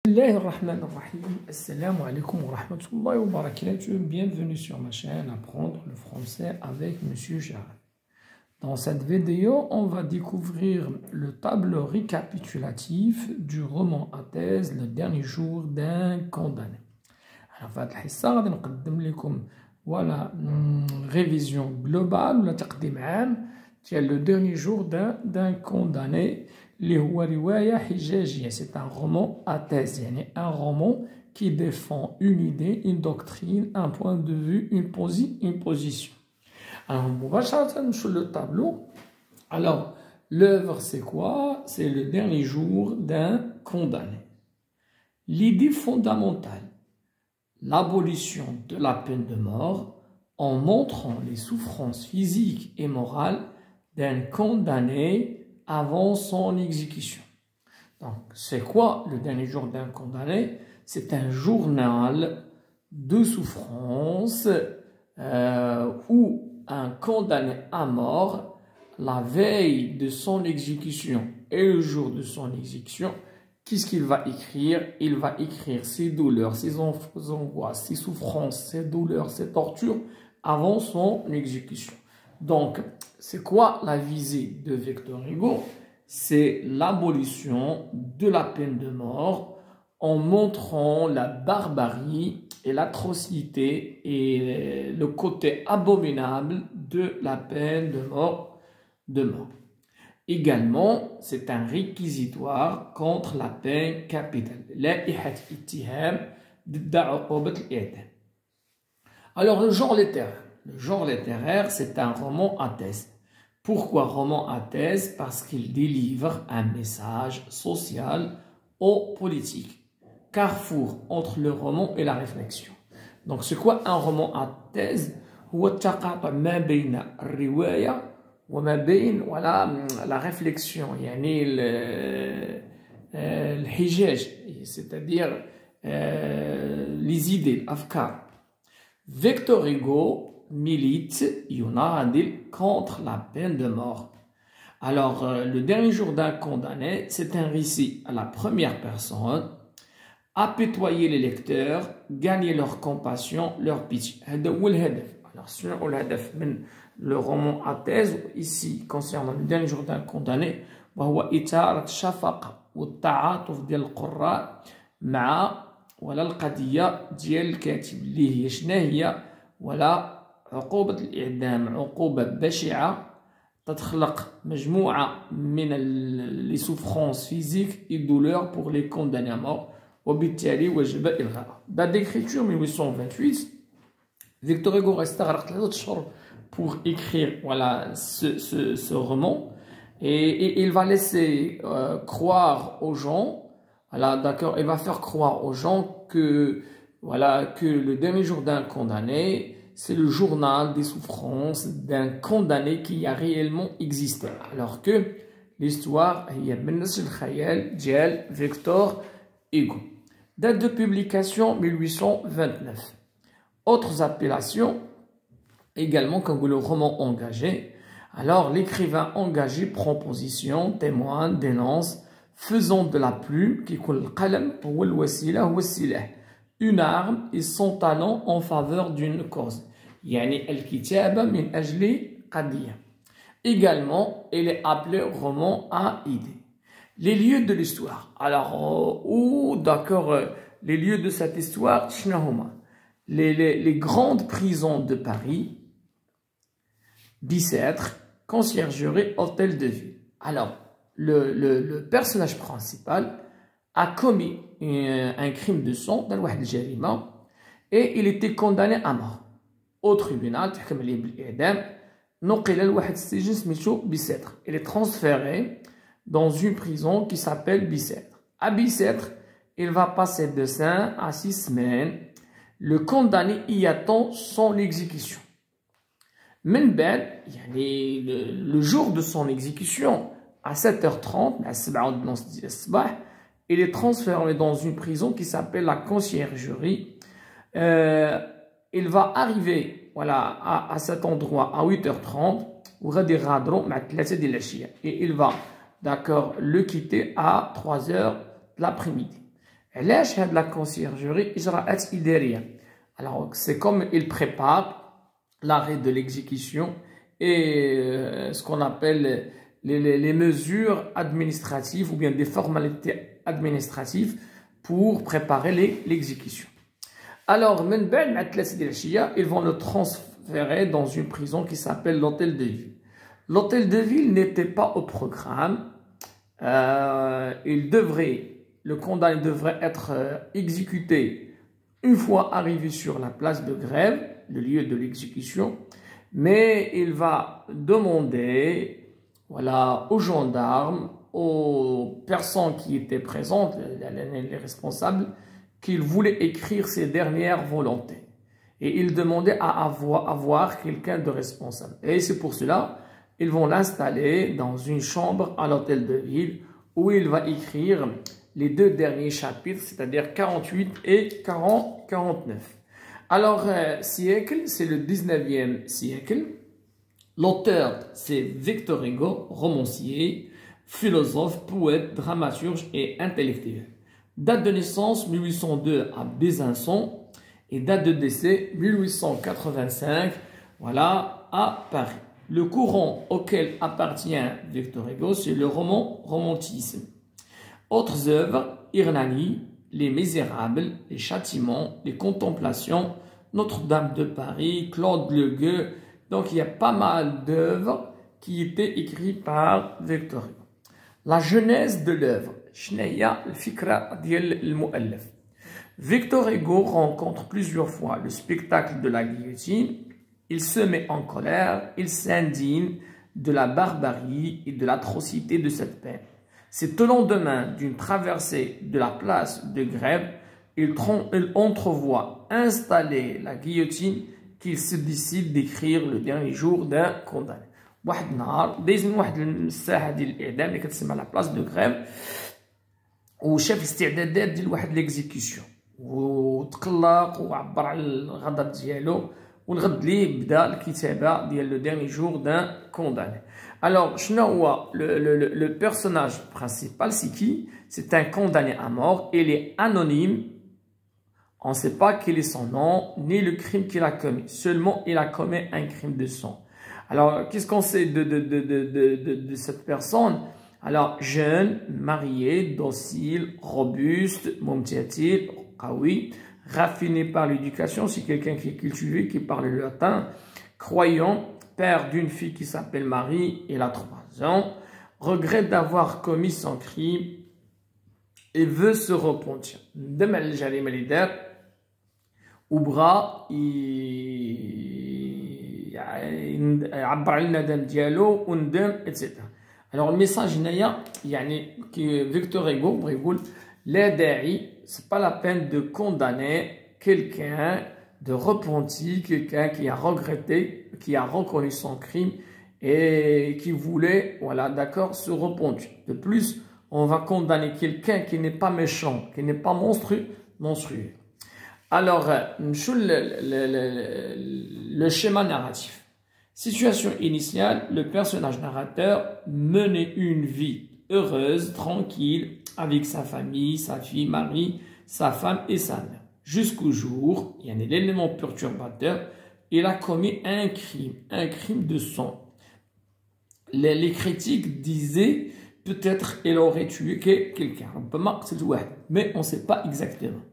Assalamu alaikum wa rahmatullahi wa barakatuh. Bienvenue sur ma chaîne Apprendre le français avec Monsieur Jarrah. Dans cette vidéo, on va découvrir le tableau récapitulatif du roman à thèse Le dernier jour d'un condamné. Alors, في هذه الحصة غادي نقدم لكم révision globale ولا تقديم عام ديال Le dernier jour d'un condamné. C'est un roman à thèse, un roman qui défend une idée, une doctrine, un point de vue, une position. Alors, sur le tableau, alors l'œuvre c'est quoi? C'est le dernier jour d'un condamné. L'idée fondamentale, l'abolition de la peine de mort en montrant les souffrances physiques et morales d'un condamné avant son exécution. Donc, c'est quoi le dernier jour d'un condamné? C'est un journal de souffrance où un condamné à mort, la veille de son exécution et le jour de son exécution, qu'est-ce qu'il va écrire? Il va écrire ses douleurs, ses angoisses, ses souffrances, ses douleurs, ses tortures avant son exécution. Donc, c'est quoi la visée de Victor Hugo? C'est l'abolition de la peine de mort en montrant la barbarie et l'atrocité et le côté abominable de la peine de mort. Également, c'est un réquisitoire contre la peine capitale. Alors, le genre littéraire. Le genre littéraire, c'est un roman à thèse. Pourquoi roman à thèse? Parce qu'il délivre un message social ou politique. Carrefour entre le roman et la réflexion. Donc, c'est quoi un roman à thèse? هو التقاطع ما بين الرواية وما بين la réflexion, يعني الحجاج, c'est-à-dire les idées, l'afkar. Victor Hugo milite contre la peine de mort. Alors, le dernier jour d'un condamné, c'est un récit à la première personne, apitoyer les lecteurs, gagner leur compassion, leur pitié. Alors, sur le roman à thèse, ici, concernant le dernier jour d'un condamné, وهو إثارة الشفقة والتعاطف ديال القراء مع القضية ديال الكاتب اللي هي شنو هي عقوبة الإعدام عقوبة بشعة تتخلق مجموعة من les souffrances physiques et douleurs pour les condamnés à mort وبالتالي وجب إلغائها. Date d'écriture 1828. Victor Hugo restera 3 jours pour écrire ce roman et il va laisser croire aux gens, d'accord, il va faire croire aux gens que le dernier jour d'un condamné, c'est le journal des souffrances d'un condamné qui a réellement existé. Alors que l'histoire est de Victor Hugo. Date de publication 1829. Autres appellations, également comme le roman engagé. Alors l'écrivain engagé prend position, témoigne, dénonce, faisant de la plume, qui coule le qalam, ou le wasila, ou le silah, une arme et son talent en faveur d'une cause. يعني الكتابة من أجل قضية. Également, il est appelé roman à idée. Les lieux de l'histoire. Alors, les lieux de cette histoire, les grandes prisons de Paris, Bicêtre, conciergerie, hôtel de ville. Alors, le personnage principal a commis un crime de sang dans le jarima et il était condamné à mort. Au tribunal, il est transféré dans une prison qui s'appelle Bicêtre. À Bicêtre, il va passer de 5 à 6 semaines. Le condamné y attend son exécution. Le jour de son exécution, à 7h30, il est transféré dans une prison qui s'appelle la conciergerie. Il va arriver à cet endroit à 8h30 et il va le quitter à 3h de l'après-midi. علاش هاد la conciergerie إجراءات إدارية. Alors c'est comme il prépare l'arrêt de l'exécution et ce qu'on appelle les mesures administratives ou bien des formalités administratives pour préparer l'exécution. Alors, ils vont le transférer dans une prison qui s'appelle l'hôtel de ville. L'hôtel de ville n'était pas au programme. Le condamné devrait être exécuté une fois arrivé sur la place de grève, le lieu de l'exécution. Mais il va demander, voilà, aux gendarmes, aux personnes qui étaient présentes, les responsables, qu'il voulait écrire ses dernières volontés. Et il demandait à avoir quelqu'un de responsable. Et c'est pour cela ils vont l'installer dans une chambre à l'hôtel de ville où il va écrire les 2 derniers chapitres, c'est-à-dire 48 et 49. Alors, siècle, c'est le 19e siècle. L'auteur, c'est Victor Hugo, romancier, philosophe, poète, dramaturge et intellectuel. Date de naissance 1802 à Besançon et date de décès 1885, voilà, à Paris. Le courant auquel appartient Victor Hugo, c'est le romantisme. Autres œuvres, Hernani, Les Misérables, Les Châtiments, Les Contemplations, Notre-Dame de Paris, Claude Le Gueux. Donc il y a pas mal d'œuvres qui étaient écrites par Victor Hugo. La genèse de l'œuvre. Victor Hugo rencontre plusieurs fois le spectacle de la guillotine. Il se met en colère, il s'indigne de la barbarie et de l'atrocité de cette peine. C'est au lendemain d'une traversée de la place de grève, il entrevoit installer la guillotine qu'il se décide d'écrire le dernier jour d'un condamné. واحد النهار دايز من واحد الساحه ديال الاعدام اللي كتسمى لا بلاص دو غريف وشاف الاستعدادات ديال واحد ليكزيكسيون وتقلق وعبر على الغضب ديالو والغد ليه بدا الكتابه ديال لو ديرني جور دان كونداني. Alors شنو هو le personnage principal, c'est qui? C'est un condamné à mort. Il est anonyme. On ne sait pas quel est son nom ni le crime qu'il a commis. Seulement il a commis un crime de sang. Alors, qu'est-ce qu'on sait de cette personne? Alors, jeune, marié, docile, robuste, mumtiatil, qawi, raffiné par l'éducation, c'est quelqu'un qui est cultivé, qui parle le latin, croyant, père d'une fille qui s'appelle Marie, il a 3 ans, regrette d'avoir commis son crime et veut se repentir. Demain, le jalim al-idar, Oubra, يعبر على الندم ديالو وندم etc. Alors le message هنايا يعني que Victor Hugo بغى يقول لا داعي, c'est pas la peine de condamner quelqu'un de repenti, quelqu'un qui a regretté, qui a reconnu son crime et qui voulait, voilà, d'accord, se repentir. De plus, on va condamner quelqu'un qui n'est pas méchant, qui n'est pas monstrueux. Alors, le schéma narratif. Situation initiale, le personnage narrateur menait une vie heureuse, tranquille, avec sa famille, sa fille, Marie, sa femme et sa mère. Jusqu'au jour, il y a un élément perturbateur, il a commis un crime de sang. Les critiques disaient peut-être il aurait tué quelqu'un, mais on ne sait pas exactement.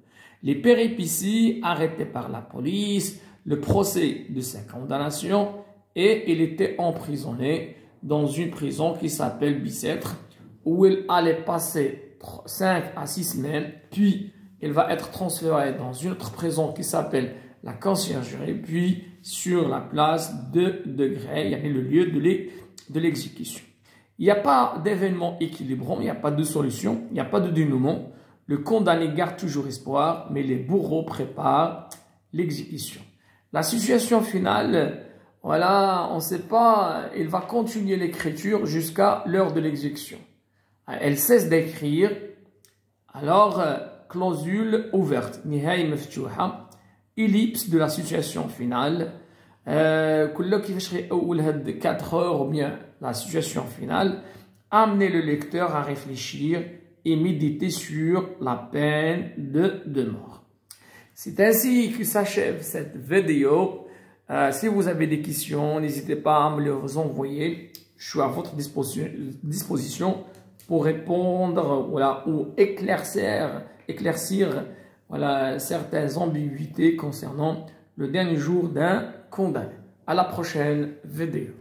Les péripéties arrêtées par la police, le procès de sa condamnation, et il était emprisonné dans une prison qui s'appelle Bicêtre, où il allait passer 5 à 6 semaines, puis il va être transféré dans une autre prison qui s'appelle la Conciergerie, puis sur la place de Grès, il y avait le lieu de l'exécution. Il n'y a pas d'événement équilibrant, il n'y a pas de solution, il n'y a pas de dénouement. Le condamné garde toujours espoir, mais les bourreaux préparent l'exécution. La situation finale, voilà, on ne sait pas, il va continuer l'écriture jusqu'à l'heure de l'exécution. Elle cesse d'écrire, alors clausule ouverte, nihaya maftuha, ellipse de la situation finale. كله كيفاش غيأول هاد 4 heures ou bien la situation finale, amener le lecteur à réfléchir et méditer sur la peine de mort. C'est ainsi que s'achève cette vidéo. Si vous avez des questions, n'hésitez pas à me les envoyer. Je suis à votre disposition pour répondre ou éclaircir certaines ambiguïtés concernant le dernier jour d'un condamné. À la prochaine vidéo.